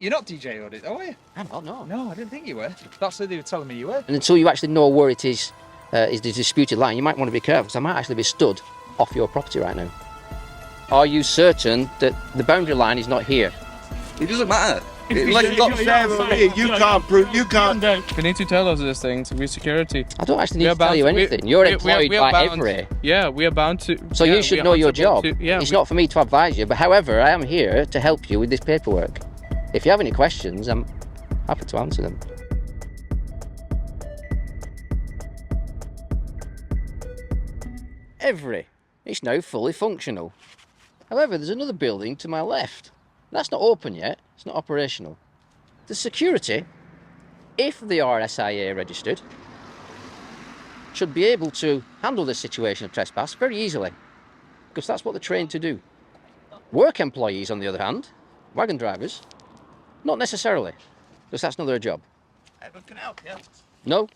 You're not DJ Audit, are you? I'm not, no. No, I didn't think you were. That's what they were telling me you were. And until you actually know where it is the disputed line, you might want to be careful, because I might actually be stood off your property right now. Are you certain that the boundary line is not here? It doesn't matter. You can't prove. You can't. We need to tell us these things. We're security. I don't actually need to tell you anything. You're employed by Every. Yeah, we are bound to. So you should know your job. Yeah, it's not for me to advise you, but however, I am here to help you with this paperwork. If you have any questions, I'm happy to answer them. Every. It's now fully functional. However, there's another building to my left. That's not open yet. It's not operational. The security, if they are SIA registered, should be able to handle this situation of trespass very easily, because that's what they're trained to do. Work employees, on the other hand, wagon drivers, not necessarily, because that's not their job. Can I help you? No?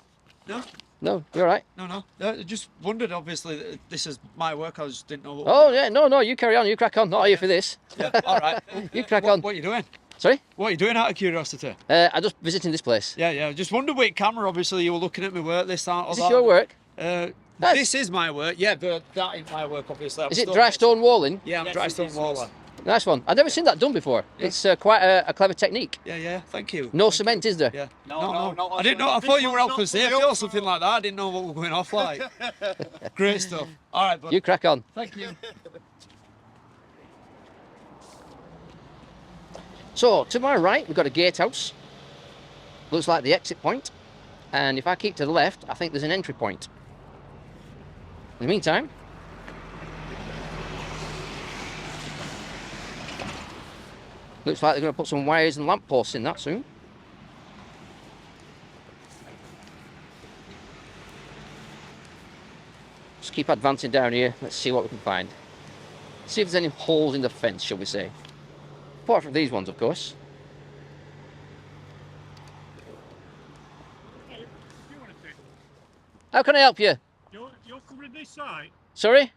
No? No, you're right. No. I just wondered, obviously, that this is my work. I just didn't know what... Oh, yeah, no, you carry on, you crack on. Not here for this. Yeah, all right. You crack on. What are you doing? Sorry? What are you doing out of curiosity? I'm just visiting this place. Yeah. Just wondered with camera, obviously, you were looking at my work, this, that, or Is that. this your work? This is my work, yeah, but that ain't my work, obviously. Is it dry stone walling? Yeah, I'm dry stone waller. Nice one. I've never seen that done before. Yeah. It's quite a clever technique. Yeah, thank you. No cement, is there? Yeah. No. I didn't know. I thought you were out for safety or something like that. I didn't know what we were going off like. Great stuff. All right, bud. You crack on. Thank you. So, to my right, we've got a gatehouse. Looks like the exit point. And if I keep to the left, I think there's an entry point. In the meantime, looks like they're going to put some wires and lamp posts in that soon. Just keep advancing down here. Let's see what we can find. See if there's any holes in the fence, shall we say. Apart from these ones, of course. How can I help you? You're covering this side. Sorry?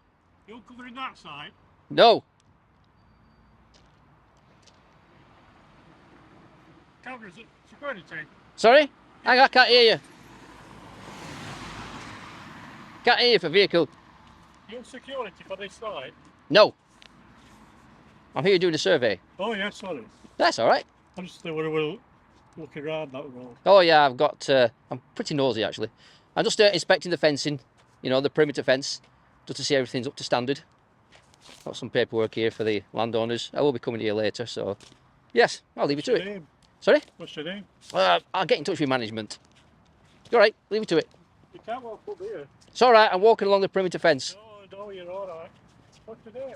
You're covering that side. No. Cameras at security. Sorry? Hang on, I can't hear you. Can't hear you for vehicle. You're security for this side. No. I'm here doing a survey. Oh yeah, sorry. That's all right. I just thought we were looking around that road. Oh yeah, I've got. I'm pretty nosy actually. I'm just inspecting the fencing, you know, the perimeter fence, just to see everything's up to standard. Got some paperwork here for the landowners. I will be coming here later, so yes, I'll leave you to it. Name? Sorry? What's your name? I'll get in touch with management. All right, leave it to it. You can't walk up here. It's all right. I'm walking along the perimeter fence. No, you're all right. What's your name?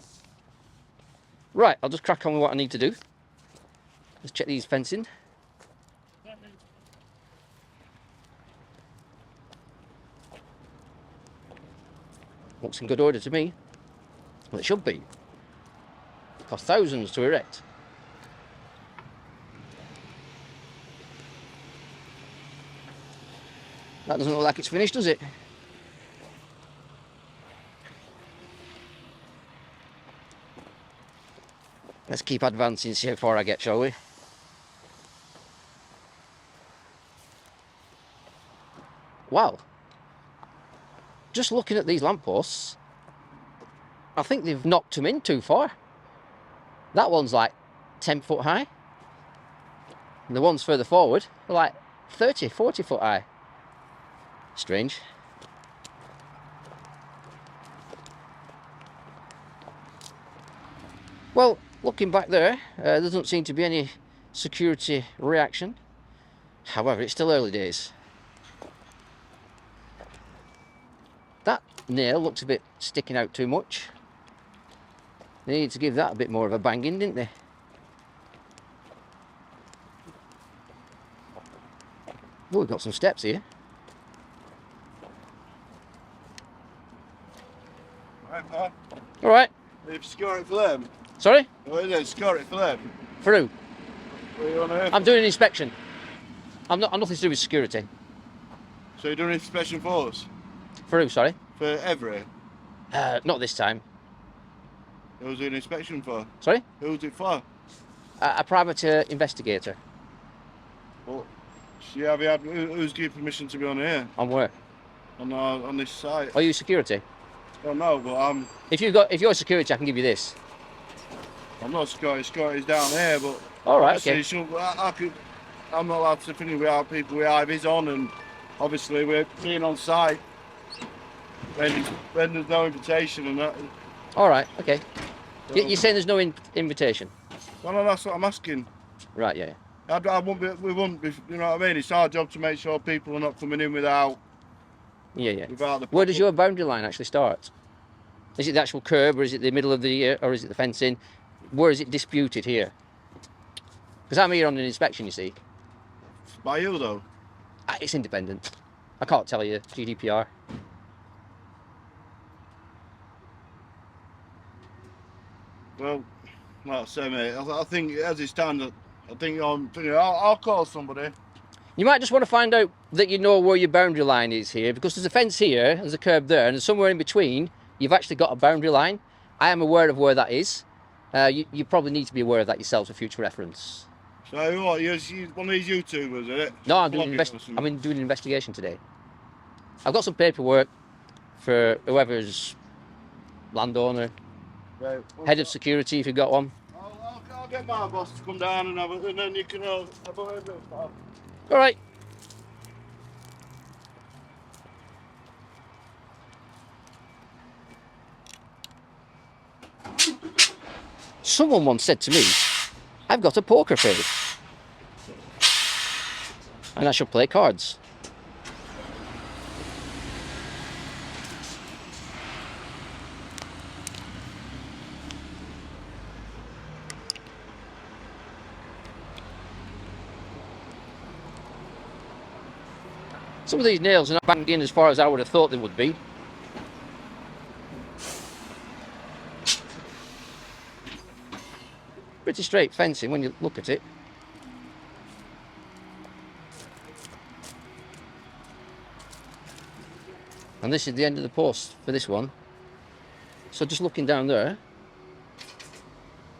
Right, I'll just crack on with what I need to do. Let's check these fencing. Looks in good order to me. Well, it should be. It cost thousands to erect. That doesn't look like it's finished, does it? Let's keep advancing, see how far I get, shall we? Wow. Just looking at these lampposts, I think they've knocked them in too far. That one's like 10 foot high. And the ones further forward are like 30, 40 foot high. Strange. Well, looking back there doesn't seem to be any security reaction. However, it's still early days. That nail looks a bit sticking out too much. They need to give that a bit more of a banging, didn't they? Oh, we've got some steps here. All right. They've security for them. Sorry? Oh, is it security for them? For who? What are you on here? I'm doing an inspection. I'm nothing to do with security. So you're doing an inspection for us? For who, sorry? For Everett? Not this time. Who's the inspection for? Sorry? Who's it for? a private investigator. Well, have you had, who's given permission to be on here? On where? On this site? Are you security? Well, no, but If you're security, I can give you this. I'm not security. Security's down here, but All right, obviously okay. I'm not allowed to finish without people with IVs on, and obviously we're being on site when there's no invitation and that. All right, okay. So, You're saying there's no invitation? well, no, that's what I'm asking. Right, yeah. We wouldn't be, you know what I mean? It's our job to make sure people are not coming in without Yeah. the. Where does your boundary line actually start? Is it the actual curb, or is it the middle of the, or is it the fencing? Where is it disputed here? Because I'm here on an inspection, you see. By you though? It's independent. I can't tell you, GDPR. Well, like I say, mate, I think as it stands, I think I'll call somebody. You might just want to find out that you know where your boundary line is here, because there's a fence here, there's a curb there, and somewhere in between, you've actually got a boundary line. I am aware of where that is. You probably need to be aware of that yourself for future reference. So what? You're one of these YouTubers, is it? No, I'm doing an investigation today. I've got some paperwork for whoever's landowner, Right. head of security if you've got one. I'll get my boss to come down and have it, and then you can have a word with him. All right. Someone once said to me, I've got a poker face and I should play cards. Some of these nails are not banged in as far as I would have thought they would be. Pretty straight fencing when you look at it. And this is the end of the post for this one. So just looking down there,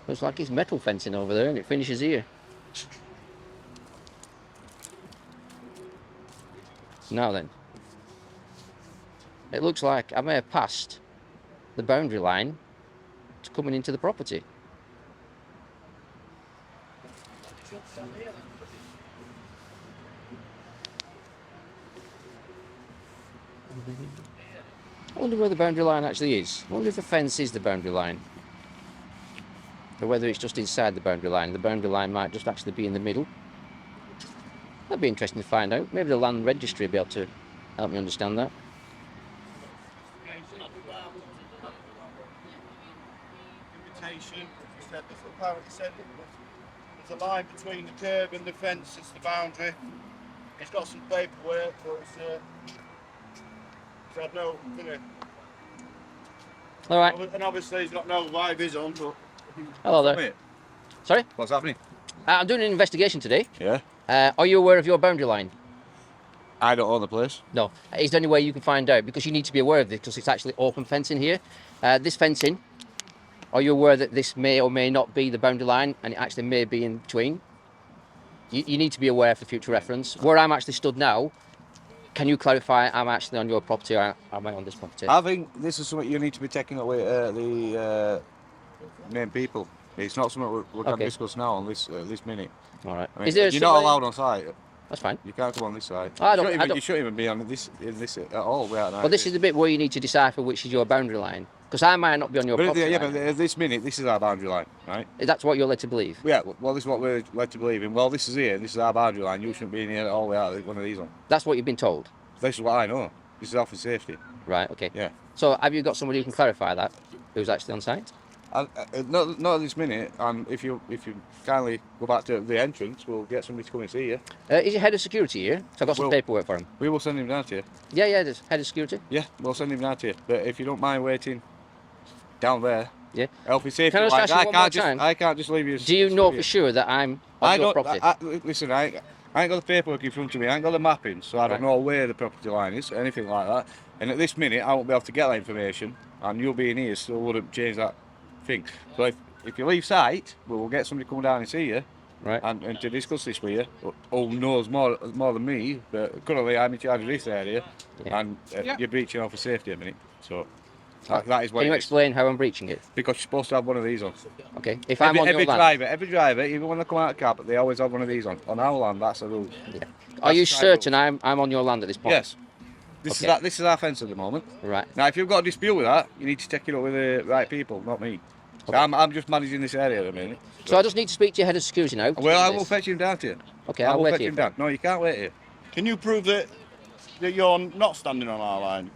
looks like it's metal fencing over there and it finishes here. Now then, it looks like I may have passed the boundary line to coming into the property. I wonder where the boundary line actually is. I wonder if the fence is the boundary line, or whether it's just inside the boundary line. The boundary line might just actually be in the middle. That'd be interesting to find out. Maybe the land registry will be able to help me understand that. Invitation. Apparently said there's a line between the curb and the fence. It's the boundary. It's got some paperwork, but it's had no, you know. All right. And obviously he's got no IVs on, but. Hello there. Sorry? What's happening? I'm doing an investigation today. Yeah. Are you aware of your boundary line? I don't own the place. No. Is there any way you can find out? Because you need to be aware of this, because it's actually open fencing here. This fencing, are you aware that this may or may not be the boundary line and it actually may be in between? You need to be aware for future reference. Where I'm actually stood now, can you clarify I'm actually on your property or am I on this property? I think this is something you need to be taking up with the main people. It's not something we're going to discuss now on this minute. All right. I mean, Is there you're not allowed on site. That's fine. You can't come on this side. You shouldn't even be on this at all. Well, this is the bit where you need to decipher which is your boundary line. Because I might not be on your property line. But at this minute, this is our boundary line, right? That's what you're led to believe? Yeah, well, this is what we're led to believe in. Well, this is here, this is our boundary line. You shouldn't be in here all the way out of one of these on. That's what you've been told? This is what I know. This is health and safety. Right, okay. Yeah. So have you got somebody who can clarify that, who's actually on site? Not at this minute. If you kindly go back to the entrance, we'll get somebody to come and see you. Is your head of security here? So I've got some paperwork for him. We will send him down to you. Yeah, there's head of security. Yeah, we'll send him down to you. But if you don't mind waiting down there, yeah, health and safety. Can I just ask you one more time? I can't just leave you. Do you know for sure that I'm on your property? Listen, I ain't got the paperwork in front of me. I ain't got the mapping, so I don't know where the property line is, anything like that. And at this minute, I won't be able to get that information. And you being here still wouldn't change that thing. So if you leave site, we'll get somebody to come down and see you. Right. And to discuss this with you, who knows more than me, but currently I'm in charge of this area, Yeah. and Yeah. you're breaching off for safety a minute. So that is what Can you it is. explain how I'm breaching it? Because you're supposed to have one of these on. Okay. If I'm on Every your land, driver, even when they come out of cab, they always have one of these on. On our land, that's a rule. are you That's the certain rule. I'm on your land at this point? Yes. This is our fence at the moment. Right. Now, if you've got a dispute with that, you need to take it up with the right people, not me. So I'm just managing this area at the minute. So I just need to speak to your head of security now. Well, I to do will this. fetch him down to you. Okay, I I'll will wait fetch here. him down. No, you can't wait here. Can you prove that you're not standing on our line?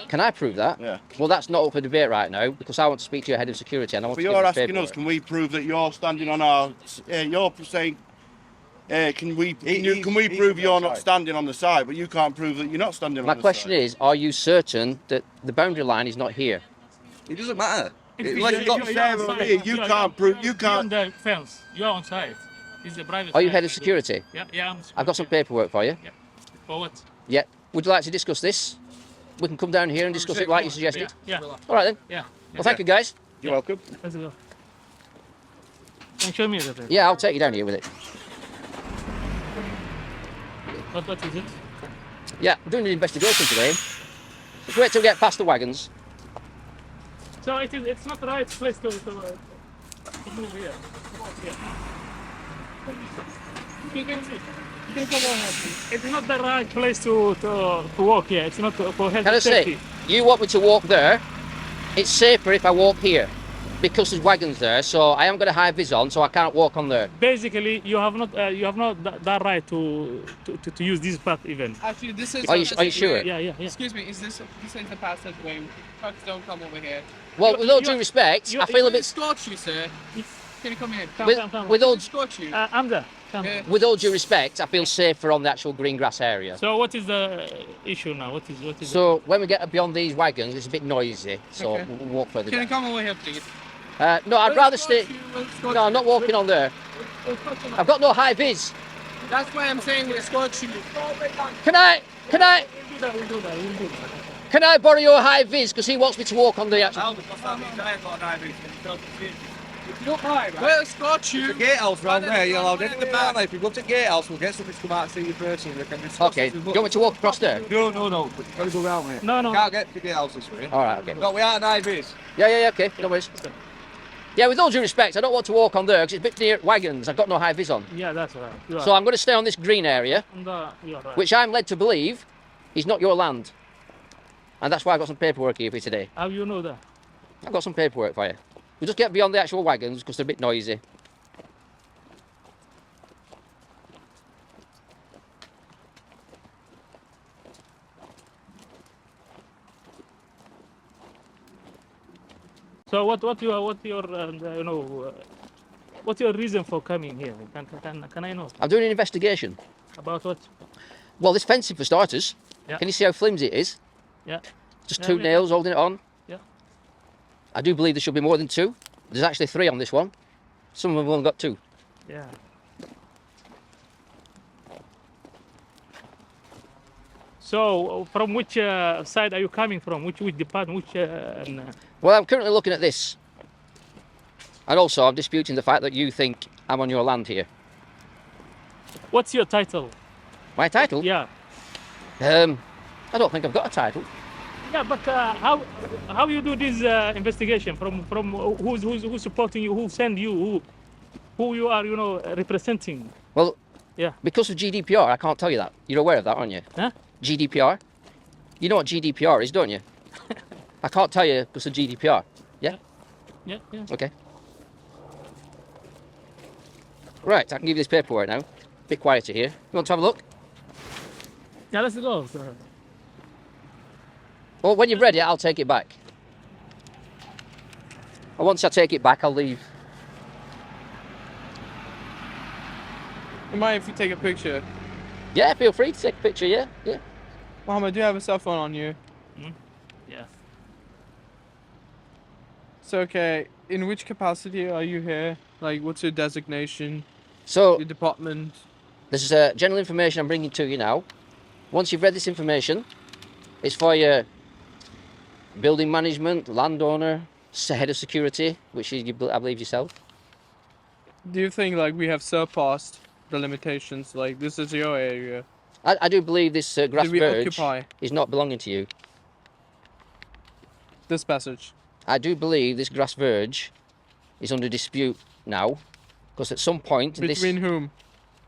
Can I prove that? Yeah. Well, that's not up for debate right now because I want to speak to your head of security and I want But to give you're this asking paperwork. us, can we prove that you're standing on our? You're saying, can we prove you're not standing on the side? But you can't prove that you're not standing My on the question side. is, are you certain that the boundary line is not here? It doesn't matter. If Like you you've got say over here, you can't prove. You You're on can't. the fence. You're on site. It's a private. Are you site. head of security? Yeah, I'm. I've got some paperwork for you. For what? Yeah. Would you like to discuss this? We can come down here and discuss it like you suggested. Yeah. All right then. Yeah. Well, thank you guys. You're welcome. Let's go. Can you show me that? Yeah, I'll take you down here with it. What is it? Yeah, I'm doing an investigation today. Just wait till we get past the wagons. So it's not the right place to move here. Yeah. You can see. You can come on. It's not the right place to walk here. It's not for health Can I and say, safety. you want me to walk there? It's safer if I walk here because there's wagons there. So I haven't got a high vis on, so I can't walk on there. Basically, you have not that right to use this path even. Actually, this is. Are you sure? Yeah. Excuse me, this is the passage way. Trucks don't come over here. Well, with all due respect, I feel a bit. Escort you, sir. Can you come here? Come. With all Escort you. I'm there. Come. Yeah. with all due respect, I feel safer on the actual green grass area. So what is the issue now? What is? So when we get beyond these wagons, it's a bit noisy. So Okay. we'll walk further Can you down. come over here, please? No, I'd rather stay. We'll escort No, I'm not walking on there. you. I've got no high vis. That's why I'm saying we'll escort you. Can I We'll do that. can I borrow your high vis because he wants me to walk on the actual. We'll escort you. The gatehouse round there, you're allowed in the bar. If you go to the gatehouse, we'll get somebody to come out and see you personally. We can discuss Okay. this Do with- you want me to walk across there? No. We've got to go round there. No. Can't get to the gatehouse this way. All right. Okay. No, we aren't IVs. Yeah. Okay. No worries. Yeah, with all due respect, I don't want to walk on there because it's a bit near wagons. I've got no high vis on. Yeah, that's right. You are. So I'm going to stay on this green area, You are right. which I'm led to believe is not your land. And that's why I've got some paperwork here for you today. How you know that? I've got some paperwork for you. We'll just get beyond the actual wagons because they're a bit noisy. So what's your reason for coming here? Can I know I'm doing an investigation. about what? Well, this fencing for starters. Yeah. Can you see how flimsy it is? Yeah. Just Yeah, two yeah. nails holding it on. Yeah. I do believe there should be more than two. There's actually three on this one. Some of them have only got two. Yeah. So from which side are you coming from? Which department? Well, I'm currently looking at this. And also, I'm disputing the fact that you think I'm on your land here. What's your title? My title? Yeah. I don't think I've got a title. Yeah, but how you do this investigation? From who's supporting you? Who send you? Who you are? Representing? Well, Yeah. because of GDPR, I can't tell you that. You're aware of that, aren't you? Huh? GDPR? You know what GDPR is, don't you? I can't tell you because of GDPR. Yeah? Yeah. Okay. Right, I can give you this paperwork now. Bit quieter here. You want to have a look? Yeah, let's go. Sir. Well, when you've read it, I'll take it back. And once I take it back, I'll leave. You mind if you take a picture? Yeah, feel free to take a picture, yeah? Yeah. Mohammed, do you have a cell phone on you? Yeah. So, okay, in which capacity are you here? Like, what's your designation? So, Your department? this is general information I'm bringing to you now. Once you've read this information, it's for your building management, landowner, head of security, which is, I believe, yourself. Do you think like we have surpassed the limitations? Like this is your area. I do believe this grass Do we verge occupy is not belonging to you. this passage? I do believe this grass verge is under dispute now, because at some point Between whom?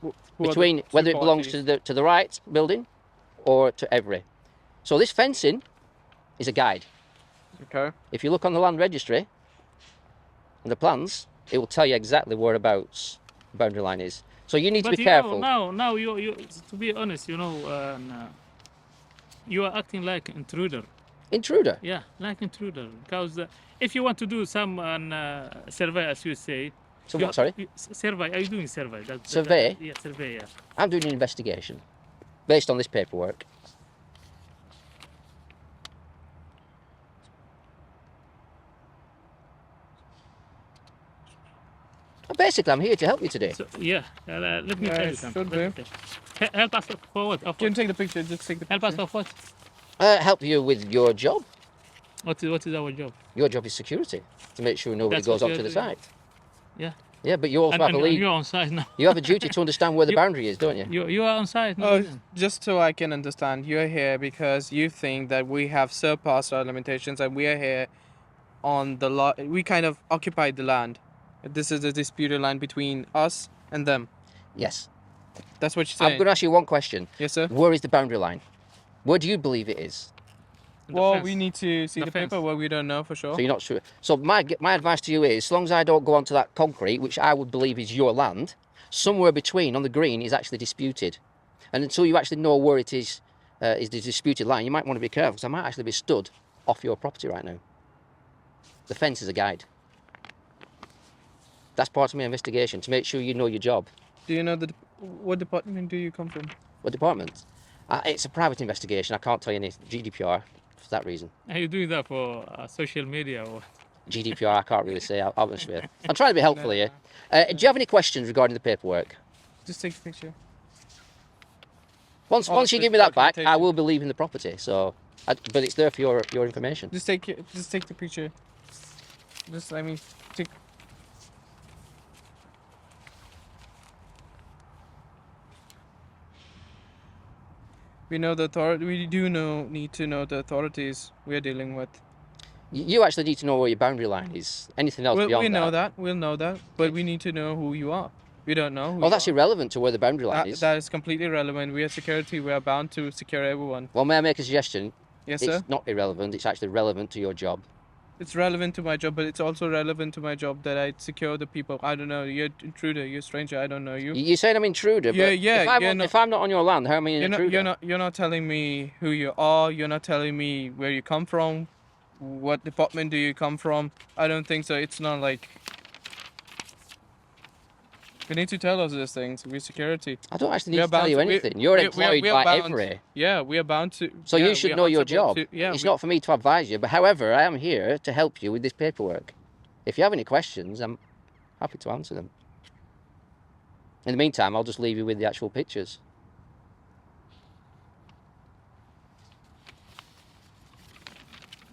Who are the between two whether it belongs parties? to the right building or to every. So this fencing is a guide. Okay. If you look on the land registry and the plans, it will tell you exactly whereabouts the boundary line is. So you need to But be you careful. know, now you to be honest, you know, you are acting like intruder. Intruder. Yeah, like intruder. Because if you want to do some survey, as you say. So what, sorry? Survey. Are you doing survey? Survey? Yeah, survey. Yeah. I'm doing an investigation based on this paperwork. Basically, I'm here to help you today. So, yeah. Let me Yeah, tell you it something. should Let me tell- Help us for what? Of Can you what? take the picture? Just take the picture. Help us of what? Help you with your job. What is our job? Your job is security, to make sure nobody That's goes what onto you're the doing. site. Yeah. Yeah, but you also have And a lead. you're on site now. You have a duty to understand where the You- boundary is, don't you? You are on site now. Oh, just so I can understand, you're here because you think that we have surpassed our limitations and we are here on the lot. We kind of occupied the land. This is a disputed land between us and them. Yes. That's what you're I'm saying. going to ask you one question. Yes, sir. Where is the boundary line? Where do you believe it is? Well, fence. we need to see The the fence. paperwork. We don't know for sure. So you're not sure. So my advice to you is, as long as I don't go onto that concrete, which I would believe is your land, somewhere between on the green is actually disputed. And until you actually know where it is the disputed line, you might want to be careful, because I might actually be stood off your property right now. The fence is a guide. That's part of my investigation, to make sure you know your job. Do you know what department do you come from? What department? It's a private investigation. I can't tell you any GDPR for that reason. Are you doing that for social media or? GDPR, I can't really say. I'll be fair. I'm trying to be helpful here. Do you have any questions regarding the paperwork? Just take a picture. Once Oh, you it's give me that back, I documentation. will be leaving the property. So, but it's there for your information. Just take the picture. Just let me take. We know the authority. We do need to know the authorities we are dealing with. You actually need to know where your boundary line is. Anything else beyond We know that? that. We'll know that. But we need to know who you are. We don't know who Well, you that's are. irrelevant to where the boundary line is. That is completely irrelevant. We are security. We are bound to secure everyone. Well, may I make a suggestion? Yes, It's sir. not irrelevant. It's actually relevant to your job. It's relevant to my job, but it's also relevant to my job that I secure the people. I don't know. You're an intruder. You're a stranger. I don't know you. You're saying I'm intruder, Yeah, but yeah, if I'm not on your land, how am I an intruder? You're not telling me who you are. You're not telling me where you come from. What department do you come from? I don't think so. It's not like you need to tell us these things. We're security. I don't actually We need are to tell bound you to- we- anything. You're we are employed bound- by Every. Yeah, we are bound to. So yeah, you we should are know your answerable job. to- yeah, It's we- not for me to advise you, but however, I am here to help you with this paperwork. If you have any questions, I'm happy to answer them. In the meantime, I'll just leave you with the actual pictures.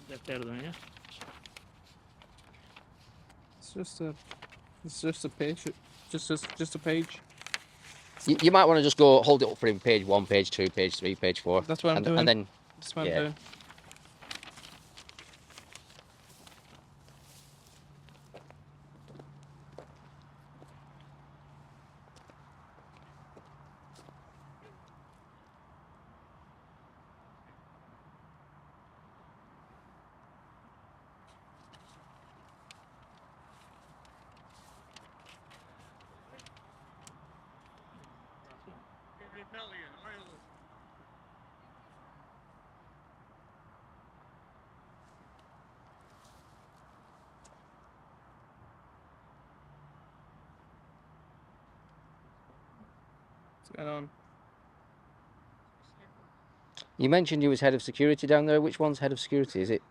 Yeah. It's just a page. Just a page. You might want to just go hold it up for him, page 1, page 2, page 3, page 4. That's what I'm and, doing. And then, That's what yeah. I'm doing. What's going on? You mentioned you was head of security down there. Which one's head of security? Is it?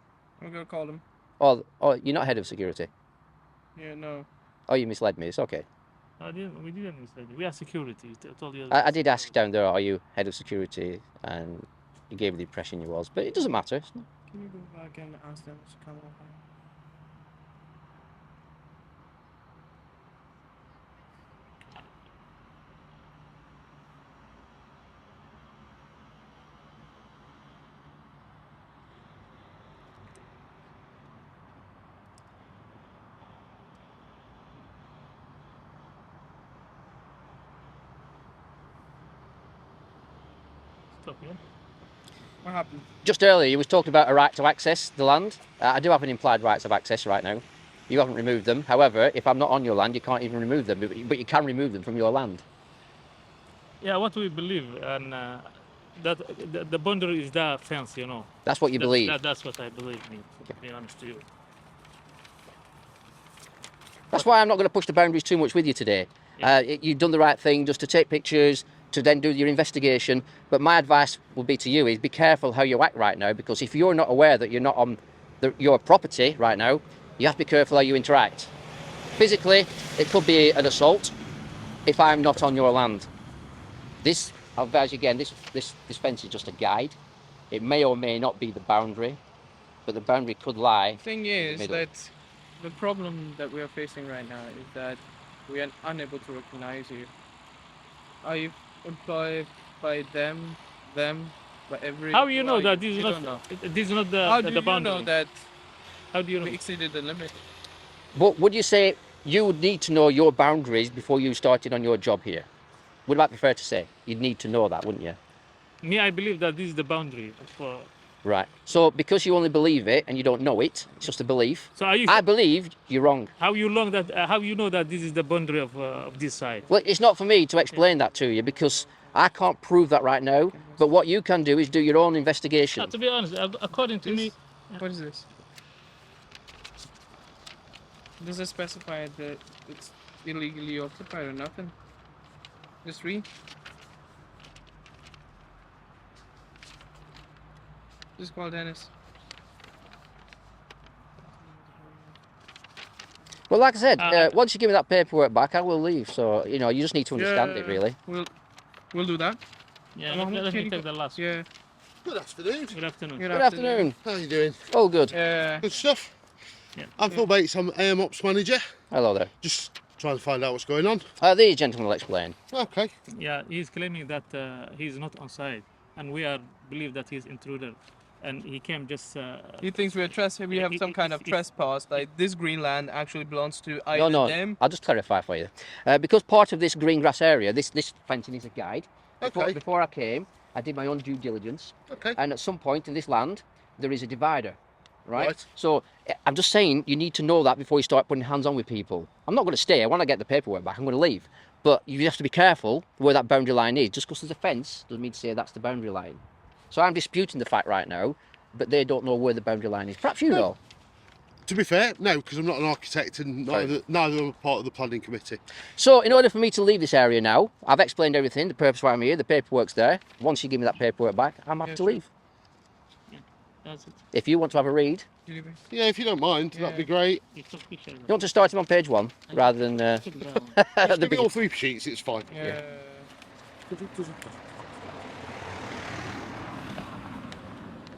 I'm gonna call him. Oh, you're not head of security. Yeah, no. Oh, you misled me. It's okay. We didn't mistake. We are security. I told you. I did ask down there, are you head of security? And you gave the impression you was, but it doesn't matter. Can you go back and ask them to come over? Stop, yeah? What happened? Just earlier, you was talking about a right to access the land. I do have an implied rights of access right now. You haven't removed them. However, if I'm not on your land, you can't even remove them, but you can remove them from your land. Yeah, what we believe, and that the boundary is the fence, you know. That's what you believe. That's what I believe, me, to be honest to you. That's why I'm not going to push the boundaries too much with you today. Yeah. You've done the right thing just to take pictures, to then do your investigation. But my advice would be to you is be careful how you act right now, because if you're not aware that you're not on your property right now, you have to be careful how you interact. Physically, it could be an assault if I'm not on your land. This, I'll advise you again, this fence is just a guide. It may or may not be the boundary, but the boundary could lie. The thing is middle. that the problem that we are facing right now is that we are unable to recognize you. Are you employed by them, by every? How you know that you don't know. this is not the How the do you boundary? know that How do you know? we exceeded the limit? But would you say you would need to know your boundaries before you started on your job here? Would that be fair to say? You'd need to know that, wouldn't you? Me, I believe that this is the boundary for. Right. So because you only believe it and you don't know it, it's just a belief. So are you? I believe you're wrong. How you know that? How you know that this is the boundary of this side? Well, it's not for me to explain that to you because I can't prove that right now. But what you can do is do your own investigation. To be honest, according to me, What is this? Does it specify that it's illegally occupied or nothing? Just read. Just call Dennis. Well, like I said, once you give me that paperwork back, I will leave. So, you just need to understand it, Yeah, really. We'll do that. yeah, Well, let me can take the last. Yeah. Good afternoon. Good afternoon. Good afternoon. How are you doing? All good. Yeah. Good stuff. Yeah. I'm Phil Bates. I'm AM Ops Manager. Hello there. Just trying to find out what's going on. These gentlemen will explain. Okay. Yeah, he's claiming that he's not on site, and we believe that he's intruder, and he came just. He thinks we have some kind of trespass. Like this green land actually belongs to No, either no. them. I'll just clarify for you. Because part of this green grass area, this fencing is a guide. Okay. Before I came, I did my own due diligence. Okay. And at some point in this land, there is a divider, right? Right. So I'm just saying you need to know that before you start putting hands on with people. I'm not going to stay. When I get the paperwork back, I'm going to leave. But you have to be careful where that boundary line is. Just because there's a fence doesn't mean to say that's the boundary line. So I'm disputing the fact right now, but they don't know where the boundary line is. Perhaps you know. To be fair, no, because I'm not an architect and neither am I part of the planning committee. So in order for me to leave this area now, I've explained everything, the purpose why I'm here, the paperwork's there. Once you give me that paperwork back, I'm happy to leave. that's it. If you want to have a read, Yeah, if you don't mind, that'd be great. He took picture. you want to start him on page 1 rather than Took at down. the Give me beginning. all 3 sheets, it's fine. Yeah.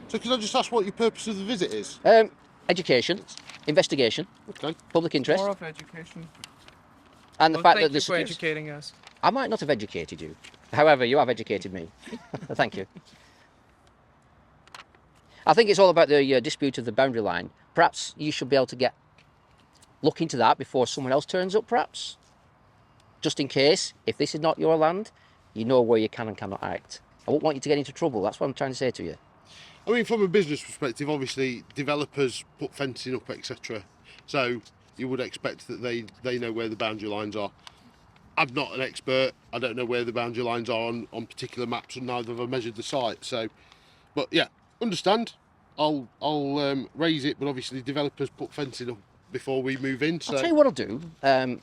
So can I just ask what your purpose of the visit is? Education, investigation, Okay. public interest, More of education. and the Well, fact thank that you the for educating us. I might not have educated you. However, you have educated me. Thank you. I think it's all about the dispute of the boundary line. Perhaps you should be able to look into that before someone else turns up, perhaps. Just in case, if this is not your land, you know where you can and cannot act. I won't want you to get into trouble. That's what I'm trying to say to you. I mean, from a business perspective, obviously developers put fencing up, etc. So you would expect that they know where the boundary lines are. I'm not an expert. I don't know where the boundary lines are on particular maps, and neither have I measured the site. So, but yeah, understand. I'll raise it, but obviously developers put fencing up before we move in. So I'll tell you what I'll do.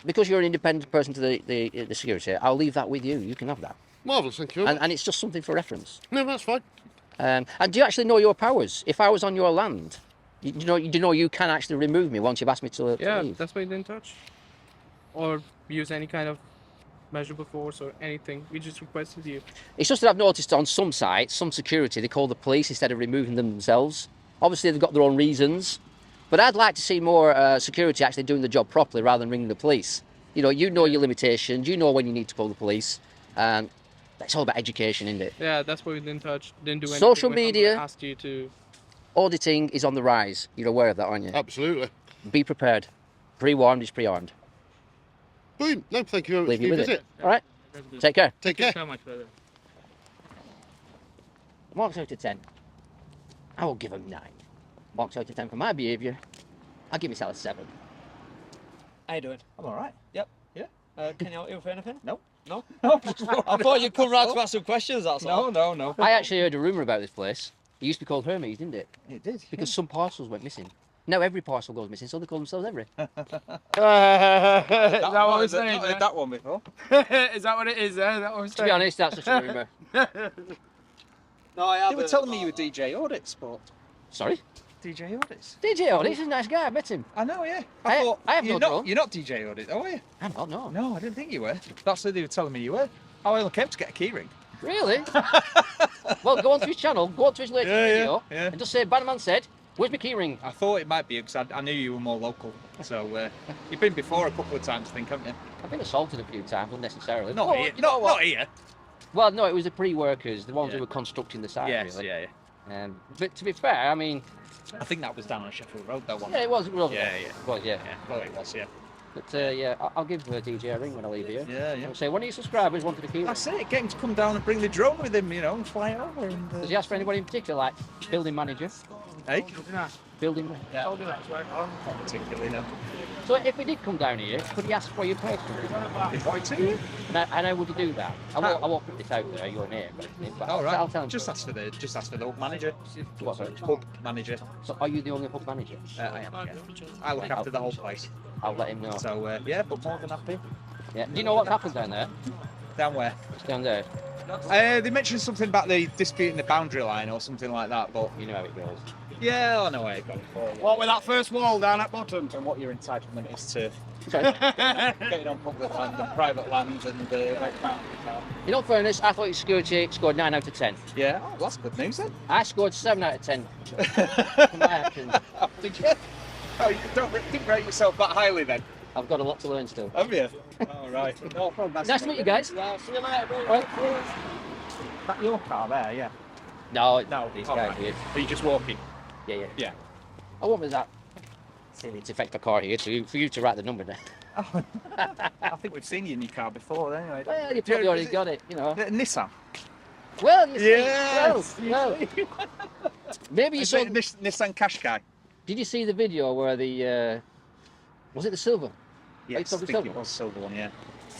Because you're an independent person to the security, I'll leave that with you. You can have that. marvellous, thank you. Very much. And it's just something for reference. No, that's fine. And do you actually know your powers? If I was on your land, you know you can actually remove me once you've asked me to Yeah, leave. that's why you didn't touch. Or use any kind of measurable force or anything. We just requested you. It's just that I've noticed on some sites, some security, they call the police instead of removing them themselves. Obviously, they've got their own reasons. But I'd like to see more security actually doing the job properly rather than ringing the police. You know your limitations. You know when you need to call the police. And it's all about education, isn't it? Yeah, that's why we didn't touch. Didn't do anything. Social when somebody media. asked you to. Auditing is on the rise. You're aware of that, aren't you? Absolutely. Be prepared. Pre-warned is pre-armed. Brilliant. No, thank you very much Leave for you your with visit. it. All right. That's good. Take care. Take Thank you care. so much, brother. Marks out of 10. I will give him 9. Marks out of 10 for my behaviour. I'll give myself a 7. How you doing? I'm all right. Yep. Yeah. Can you help you with anything? No. No? No. I thought you'd come round to ask some questions, that's all. No. I actually heard a rumour about this place. It used to be called Hermes, didn't it? It did. Because some parcels went missing. Now every parcel goes missing, so they call themselves every. Is that what we're saying? Not heard that one before. Is that what it is there? That what we're To be honest, that's just a rumour. No, I have. They were telling me you were DJ Audit Sport. Sorry? DJ Audits. DJ Audit, he's a nice guy, I met him. I know, yeah. I thought have you're no not. drone. You're not DJ Audit, are you? I'm not, no. No, I didn't think you were. That's who they were telling me you were. Oh, I only came to get a keyring. Really? Well, go on to his channel, go on to his latest video, yeah. and just say, BANAMAN said, where's my keyring? I thought it might be because I knew you were more local. So you've been before a couple of times, I think, haven't you? I've been assaulted a few times, unnecessarily. Not Well, here. you know what? Not here. Well, no, it was the pre-workers, the ones Yeah. who were constructing the site, Yes, really. yeah. But to be fair, I mean, I think that was down on Sheffield Road, that one. yeah, it was. Yeah. Well, yeah. Yeah, well, it was, yeah. But yeah, I'll give DJ a ring when I leave here. Yeah. I'll say, one of your subscribers wanted a keyring. That's it, get him to come down and bring the drone with him, and fly over. And, Does he ask for anybody in particular, like building manager? Hey? Building. Yeah. Not particularly, no. So if we did come down here, could he ask for your personally? And how would he do that? I won't put this out there, your name, but All right. I'll tell him. Just ask for the hub manager. What, sorry? Hub manager. So are you the only hub manager? I am. Yeah. I look after the whole place. I'll let him know. So yeah, but more than happy. Yeah. Do you know what's happened down there? Down where? Down there. They mentioned something about the disputing the boundary line or something like that, but You know how it goes. yeah, I know where it goes. What with that first wall down at bottom? And what your entitlement is to Sorry. getting on public land and private land and In all fairness, I thought your security scored 9 out of 10. yeah, oh, that's good news then. I scored 7 out of 10 for my actions. Did you? Oh, you didn't rate yourself that highly then, I've got a lot to learn still. have you? All right. No problem. Nice to meet you guys. Yeah, see you later. Right. That your car there, yeah. No, No, these all guys right. here. Are you just walking? Yeah. Yeah. I want with that. It's affect the car here for you to write the number down. I think we've seen you in your car before, anyway. Well, you probably already got it, you know. Nissan. Well, you see, Yes. well, maybe you Is saw. it Nissan Qashqai? Did you see the video where the was it the silver? Yes, Oh, I you think saw the it was silver one, yeah.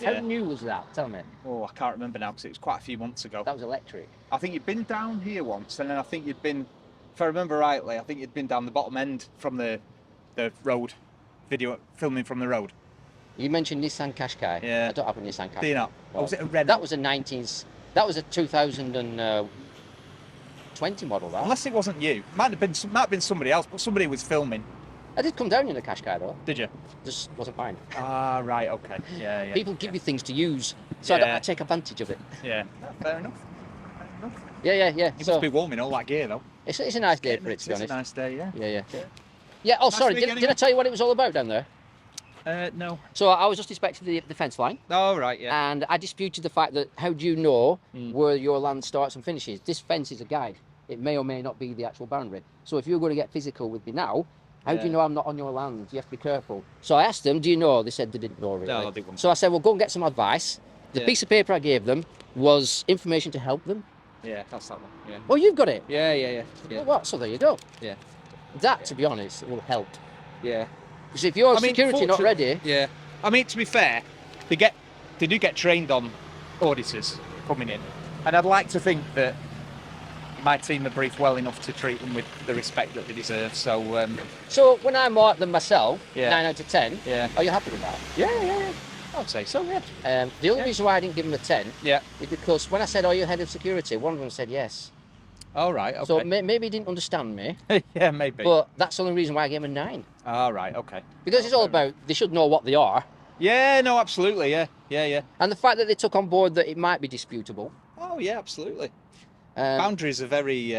How Yeah. new was that? Tell me. Oh, I can't remember now because it was quite a few months ago. That was electric. I think you'd been down here once, and then I think you'd been, if I remember rightly, I think you'd been down the bottom end from the road, filming from the road. You mentioned Nissan Qashqai. Yeah. I don't have a Nissan Qashqai. Do you not? Or was it a red? That was a 19s. That was a 2020 model. That. Unless it wasn't you, might have been somebody else, but somebody was filming. I did come down in a Qashqai though. Did you? Just wasn't mine. Ah, right, okay. Yeah. People give you things to use, so Yeah. I take advantage of it. Yeah. Fair enough. Yeah. You So must be warming all that gear though. it's a nice day for it, to be It's honest. a nice day, yeah. Yeah. Yeah. Oh, sorry. to meet Did you I tell you what it was all about down there? No. So I was just inspecting the fence line, Oh, right, yeah. and I disputed the fact that how do you know Mm. where your land starts and finishes? This fence is a guide. It may or may not be the actual boundary. So if you're going to get physical with me now, how do you Yeah. know I'm not on your land? You have to be careful. So I asked them, do you know? They said they didn't know really. No, they wouldn't. So I said, well, go and get some advice. The Yeah. piece of paper I gave them was information to help them. Yeah, that's that one. Yeah. Oh, you've got it. Yeah. Well, what? So there you go. Yeah. That, to be honest, will help. Yeah. Because if your I mean, security not fortunately- ready, Yeah. I mean, to be fair, they do get trained on auditors coming in, and I'd like to think that my team are briefed well enough to treat them with the respect that they deserve. So so when I mark them myself, Yeah. 9 out of 10, yeah. are you happy with that? Yeah. I'd say so. Yeah. The only Yeah. reason why I didn't give them a 10 Yeah. is because when I said, are you head of security, one of them said yes. All right. Okay. So maybe he didn't understand me, yeah, maybe. but that's the only reason why I gave him a 9. All right. Okay. Because it's all about, they should know what they are, Yeah. No. Absolutely. Yeah. and the fact that they took on board that it might be disputable. Oh yeah. Absolutely. Um, Boundaries are very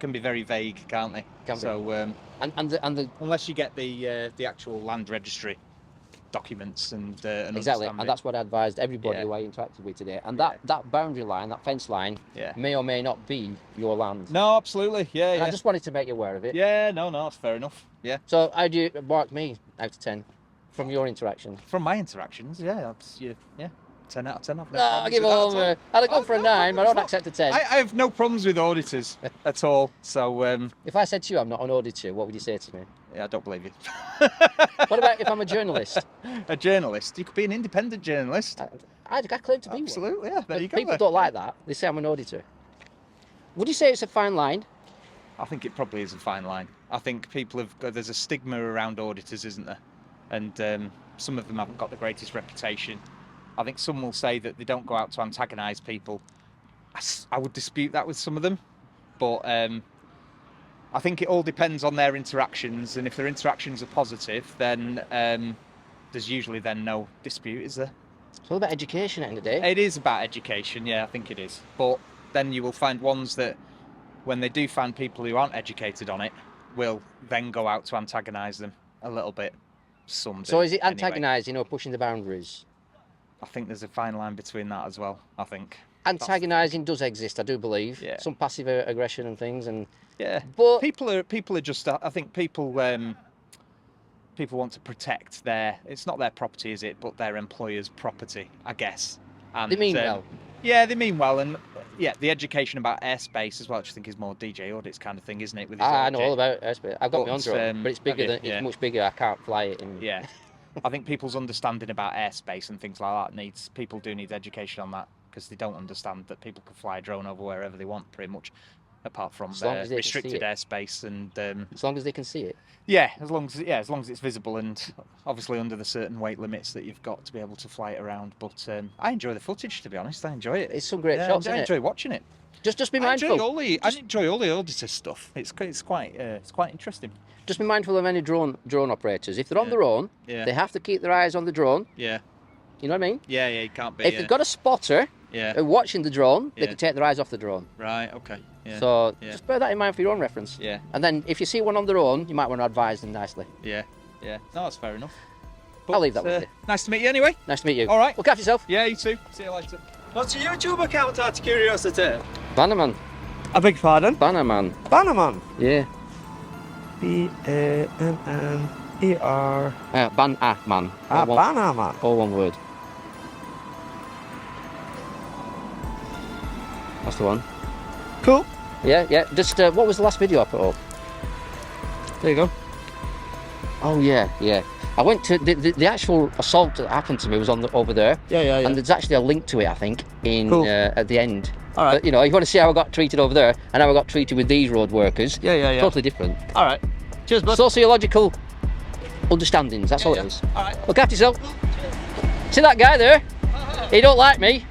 can be very vague, can't they? Can be. So and the unless you get the actual land registry documents and exactly, understand and that's what I advised everybody Yeah. who I interacted with today. And Yeah. that boundary line, that fence line, Yeah. may or may not be your land. No, absolutely. Yeah. And Yeah. I just wanted to make you aware of it. Yeah. No. That's fair enough. Yeah. So how do you mark me out of 10 from your interaction? From my interactions, yeah, 10 out of 10. I've no No, problems I'll give it with that at all. over. I'd go for a 9, but I don't accept a 10. I have no problems with auditors at all. So, If I said to you I'm not an auditor, what would you say to me? yeah, I don't believe you. What about if I'm a journalist? A journalist? You could be an independent journalist. I claim to be one. Absolutely, yeah. There you go. People then. don't like that. They say I'm an auditor. Would you say it's a fine line? I think it probably is a fine line. I think people have got, there's a stigma around auditors, isn't there? And some of them haven't got the greatest reputation. I think some will say that they don't go out to antagonise people. I would dispute that with some of them, but I think it all depends on their interactions, and if their interactions are positive, then there's usually then no dispute, is there? It's all about education at the end of the day. It is about education, yeah, I think it is. But then you will find ones that, when they do find people who aren't educated on it, will then go out to antagonise them a little bit. Some do, So is it anyway. antagonising or pushing the boundaries? I think there's a fine line between that as well, I think. Antagonising does exist, I do believe. Yeah. Some passive aggression and things, and Yeah, but people are just. I think people want to protect their. It's not their property, is it? But their employer's property, I guess. And, they mean well. Yeah, they mean well, and yeah, the education about airspace as well, which I think is more DJ audits kind of thing, isn't it? With his I know audit. all about airspace. I've got my own But, drone, but it's bigger have you? than Yeah. it's much bigger. I can't fly it. In... Yeah, I think people's understanding about airspace and things like that needs. People do need education on that, because they don't understand that people can fly a drone over wherever they want, pretty much, apart from As long as they can see restricted it. airspace and. As long as they can see it. Yeah, as long as it's visible and obviously under the certain weight limits that you've got to be able to fly it around. But I enjoy the footage, to be honest. I enjoy it. It's some great Yeah, shots, I isn't enjoy it? watching it. Just be I enjoy mindful. I enjoy all the auditor stuff. It's quite interesting. Just be mindful of any drone operators. If they're on Yeah. their own, Yeah. they have to keep their eyes on the drone. Yeah, You know what I mean? yeah, you can't be. If they've got a spotter yeah, watching the drone, they Yeah. can take their eyes off the drone. right, okay, yeah, So Yeah. just bear that in mind for your own reference. yeah, And then if you see one on their own, you might want to advise them nicely. yeah. No, that's fair enough. I'll leave that with you. Nice to meet you anyway. Nice to meet you. All right. Look after yourself. Yeah, you too. See you later. What's your YouTube account, out of curiosity? Banaman. I beg your pardon? Banaman. Banaman. Yeah. B-A-N-N-E-R. Banaman. Banaman. All one word. That's the one. Cool. Yeah. Just what was the last video I put up? There you go. Oh yeah. I went to the actual assault that happened to me was over there. Yeah. And there's actually a link to it, I think, in Cool. at the end. All right. But, you know, if you want to see how I got treated over there and how I got treated with these road workers, Yeah. totally different. All right. Cheers, bud. Sociological understandings, that's all it is. All right. Look after yourself. See that guy there? He don't like me.